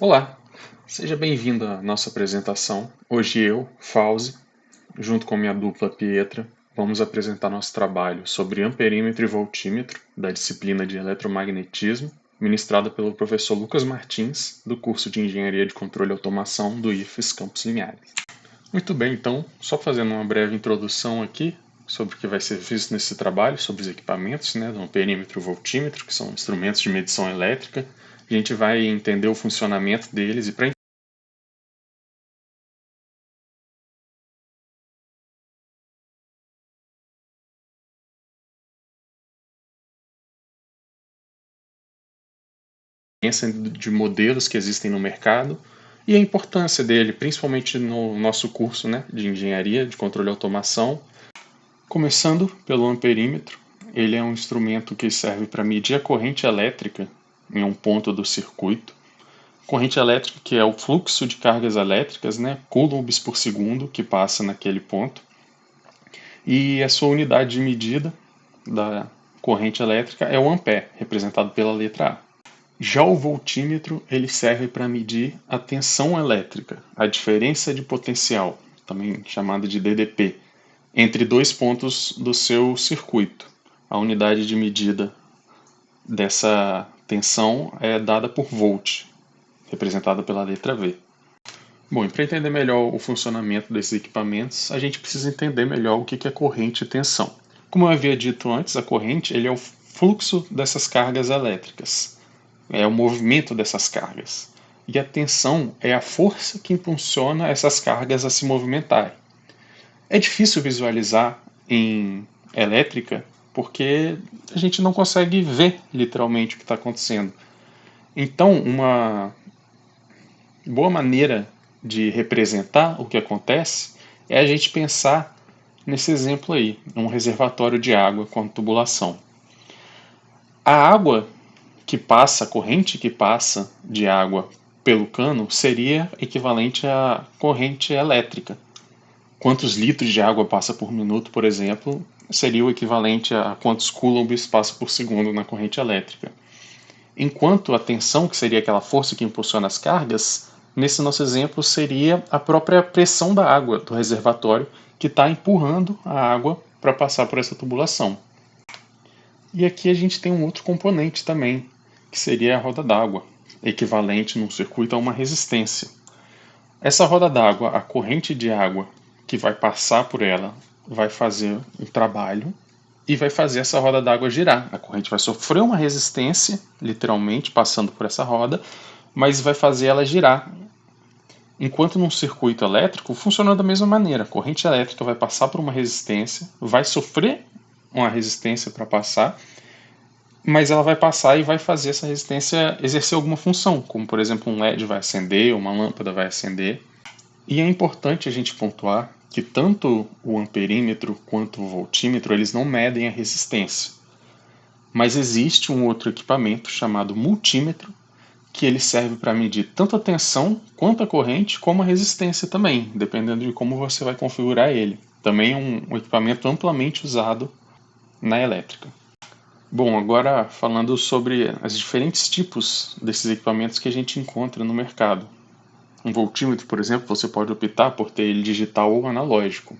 Olá, seja bem-vindo à nossa apresentação. Hoje eu, Fauzi, junto com minha dupla Pietra, vamos apresentar nosso trabalho sobre amperímetro e voltímetro da disciplina de eletromagnetismo, ministrada pelo professor Lucas Martins, do curso de Engenharia de Controle e Automação do IFES Campos Linhares. Muito bem, então, só fazendo uma breve introdução aqui sobre o que vai ser visto nesse trabalho, sobre os equipamentos, do amperímetro e voltímetro, que são instrumentos de medição elétrica. A gente vai entender o funcionamento deles e para de modelos que existem no mercado e a importância dele, principalmente no nosso curso de engenharia de controle e automação. Começando pelo amperímetro, ele é um instrumento que serve para medir a corrente elétrica em um ponto do circuito. Corrente elétrica, que é o fluxo de cargas elétricas, coulombs por segundo, que passa naquele ponto. E a sua unidade de medida da corrente elétrica é o ampere, representado pela letra A. Já o voltímetro ele serve para medir a tensão elétrica, a diferença de potencial, também chamada de DDP, entre dois pontos do seu circuito. A unidade de medida dessa tensão é dada por volt, representada pela letra V. Bom, e para entender melhor o funcionamento desses equipamentos, a gente precisa entender melhor o que é corrente e tensão. Como eu havia dito antes, a corrente ele é o fluxo dessas cargas elétricas. É o movimento dessas cargas. E a tensão é a força que impulsiona essas cargas a se movimentarem. É difícil visualizar em elétrica porque a gente não consegue ver literalmente o que está acontecendo. Então, uma boa maneira de representar o que acontece é a gente pensar nesse exemplo aí, um reservatório de água com tubulação. A água que passa, a corrente que passa de água pelo cano seria equivalente à corrente elétrica. Quantos litros de água passa por minuto, por exemplo, seria o equivalente a quantos coulombs passa por segundo na corrente elétrica. Enquanto a tensão, que seria aquela força que impulsiona as cargas, nesse nosso exemplo seria a própria pressão da água do reservatório que está empurrando a água para passar por essa tubulação. E aqui a gente tem um outro componente também, que seria a roda d'água, equivalente num circuito a uma resistência. Essa roda d'água, a corrente de água que vai passar por ela, vai fazer um trabalho e vai fazer essa roda d'água girar. A corrente vai sofrer uma resistência, literalmente, passando por essa roda, mas vai fazer ela girar. Enquanto num circuito elétrico, funciona da mesma maneira. A corrente elétrica vai passar por uma resistência, vai sofrer uma resistência para passar, mas ela vai passar e vai fazer essa resistência exercer alguma função, como por exemplo um LED vai acender, uma lâmpada vai acender. E é importante a gente pontuar que tanto o amperímetro quanto o voltímetro eles não medem a resistência. Mas existe um outro equipamento chamado multímetro que ele serve para medir tanto a tensão quanto a corrente, como a resistência também, dependendo de como você vai configurar ele. Também é um equipamento amplamente usado na elétrica. Bom, agora falando sobre os diferentes tipos desses equipamentos que a gente encontra no mercado. Um voltímetro, por exemplo, você pode optar por ter ele digital ou analógico.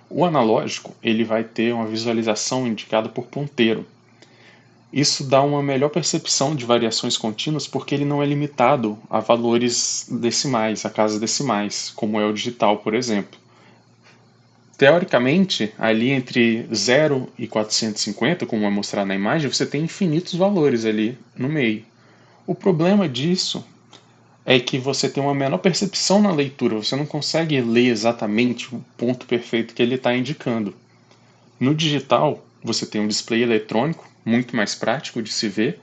O analógico ele vai ter uma visualização indicada por ponteiro. Isso dá uma melhor percepção de variações contínuas porque ele não é limitado a valores decimais, a casas decimais, como é o digital, por exemplo. Teoricamente, ali entre 0 e 450, como é mostrado na imagem, você tem infinitos valores ali no meio. O problema disso é que você tem uma menor percepção na leitura, você não consegue ler exatamente o ponto perfeito que ele está indicando. No digital, você tem um display eletrônico, muito mais prático de se ver,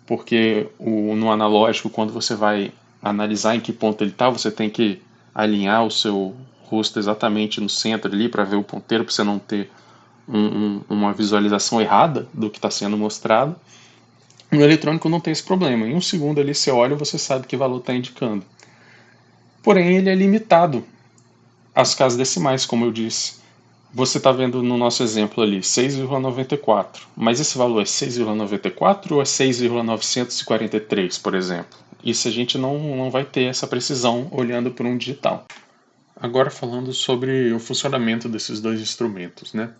porque no analógico, quando você vai analisar em que ponto ele está, você tem que alinhar o seu rosto exatamente no centro ali para ver o ponteiro, para você não ter uma visualização errada do que está sendo mostrado. No eletrônico não tem esse problema. Em um segundo ali você olha e você sabe que valor está indicando. Porém, ele é limitado às casas decimais, como eu disse. Você está vendo no nosso exemplo ali 6,94, mas esse valor é 6,94 ou é 6,943, por exemplo? Isso a gente não vai ter essa precisão olhando por um digital. Agora falando sobre o funcionamento desses dois instrumentos, né?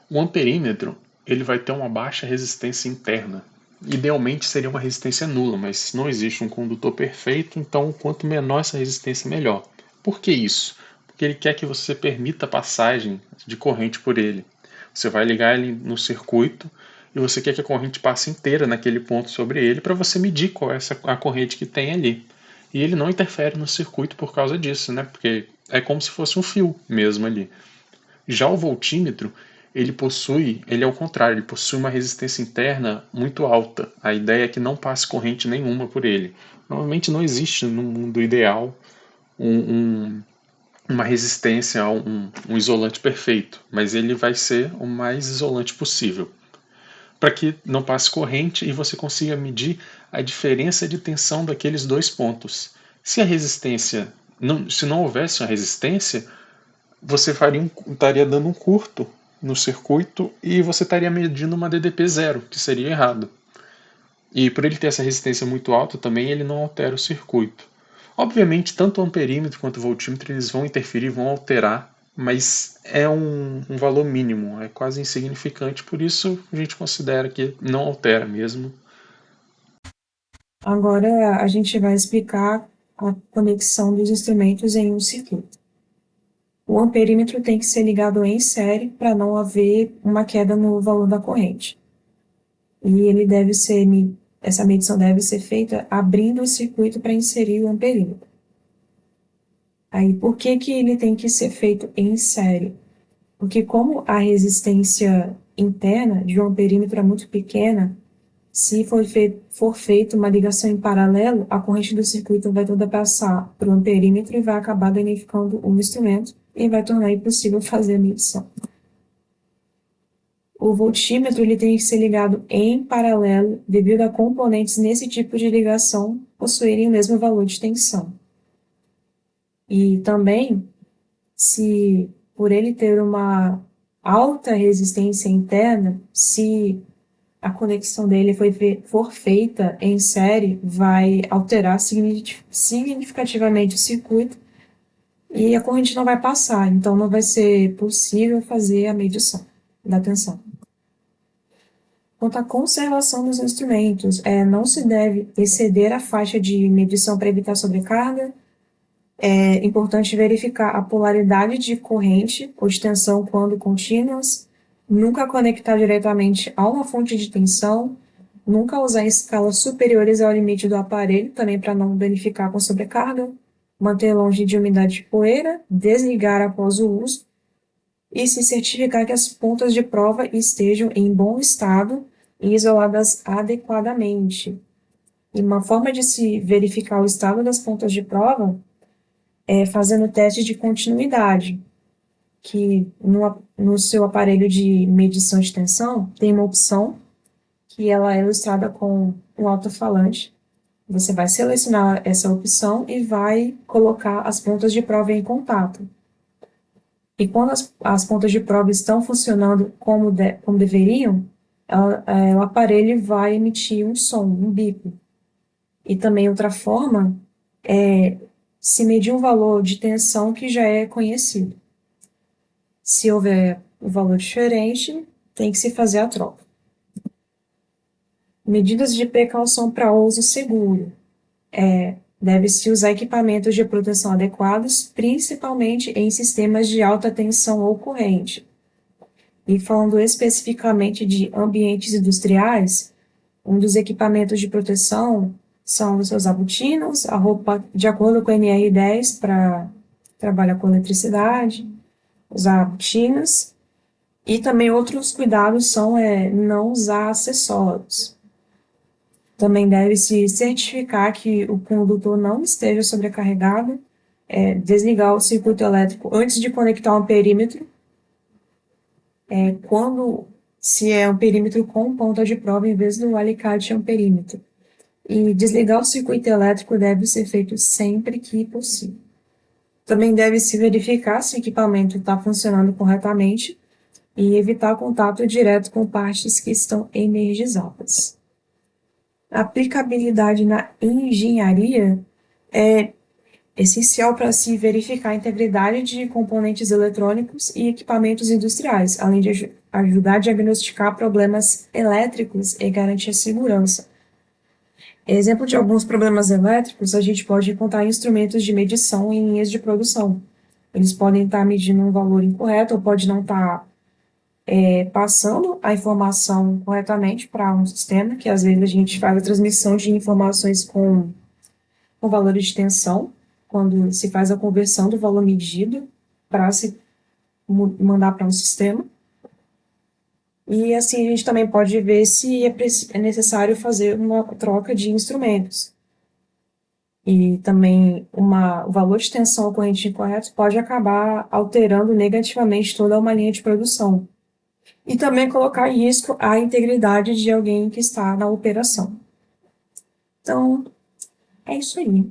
O amperímetro ele vai ter uma baixa resistência interna. Idealmente seria uma resistência nula, mas não existe um condutor perfeito, então quanto menor essa resistência, melhor. Por que isso? Porque ele quer que você permita a passagem de corrente por ele. Você vai ligar ele no circuito e você quer que a corrente passe inteira naquele ponto sobre ele para você medir qual é a corrente que tem ali. E ele não interfere no circuito por causa disso, né? Porque é como se fosse um fio mesmo ali. Já o voltímetro, ele é o contrário, ele possui uma resistência interna muito alta. A ideia é que não passe corrente nenhuma por ele. Normalmente não existe no mundo ideal um, um, uma resistência a um isolante perfeito, mas ele vai ser o mais isolante possível, para que não passe corrente e você consiga medir a diferença de tensão daqueles dois pontos. Se a resistência se não houvesse uma resistência, você estaria dando um curto no circuito e você estaria medindo uma DDP zero, que seria errado. E por ele ter essa resistência muito alta também, ele não altera o circuito. Obviamente, tanto o amperímetro quanto o voltímetro eles vão interferir, vão alterar, mas é um valor mínimo, é quase insignificante, por isso a gente considera que não altera mesmo. Agora a gente vai explicar a conexão dos instrumentos em um circuito. O amperímetro tem que ser ligado em série para não haver uma queda no valor da corrente. E essa medição deve ser feita abrindo o circuito para inserir o amperímetro. Aí, por que que ele tem que ser feito em série? Porque como a resistência interna de um amperímetro é muito pequena, se for feita uma ligação em paralelo, a corrente do circuito vai toda passar para o amperímetro e vai acabar danificando o instrumento e vai tornar impossível fazer a medição. O voltímetro ele tem que ser ligado em paralelo devido a componentes nesse tipo de ligação possuírem o mesmo valor de tensão. E também, se por ele ter uma alta resistência interna, se a conexão dele for feita em série, vai alterar significativamente o circuito e a corrente não vai passar, então não vai ser possível fazer a medição da tensão. Quanto à conservação dos instrumentos, não se deve exceder a faixa de medição para evitar sobrecarga. É importante verificar a polaridade de corrente ou de tensão quando contínuas, nunca conectar diretamente a uma fonte de tensão, nunca usar escalas superiores ao limite do aparelho, também para não danificar com sobrecarga, manter longe de umidade e poeira, desligar após o uso e se certificar que as pontas de prova estejam em bom estado e isoladas adequadamente. E uma forma de se verificar o estado das pontas de prova é fazendo testes de continuidade, que no seu aparelho de medição de tensão tem uma opção que ela é ilustrada com um alto-falante. Você vai selecionar essa opção e vai colocar as pontas de prova em contato. E quando as pontas de prova estão funcionando como deveriam, o aparelho vai emitir um som, um bip. E também outra forma é se medir um valor de tensão que já é conhecido. Se houver um valor diferente, tem que se fazer a troca. Medidas de precaução para uso seguro. Deve-se usar equipamentos de proteção adequados, principalmente em sistemas de alta tensão ou corrente. E falando especificamente de ambientes industriais, um dos equipamentos de proteção são os seus abotinos, a roupa de acordo com a NR10 para trabalhar com eletricidade, usar abotinos, e também outros cuidados são não usar acessórios. Também deve-se certificar que o condutor não esteja sobrecarregado, desligar o circuito elétrico antes de conectar um perímetro, se é um perímetro com ponta de prova em vez do alicate é um perímetro. E desligar o circuito elétrico deve ser feito sempre que possível. Também deve-se verificar se o equipamento está funcionando corretamente e evitar contato direto com partes que estão energizadas. A aplicabilidade na engenharia é essencial para se verificar a integridade de componentes eletrônicos e equipamentos industriais, além de ajudar a diagnosticar problemas elétricos e garantir a segurança. Exemplo de alguns problemas elétricos, a gente pode encontrar instrumentos de medição em linhas de produção. Eles podem estar medindo um valor incorreto ou pode não estar passando a informação corretamente para um sistema, que às vezes a gente faz a transmissão de informações com valores de tensão, quando se faz a conversão do valor medido para se mandar para um sistema. E assim a gente também pode ver se é necessário fazer uma troca de instrumentos. E também o valor de tensão ocorrente incorreto pode acabar alterando negativamente toda uma linha de produção. E também colocar em risco a integridade de alguém que está na operação. Então, é isso aí.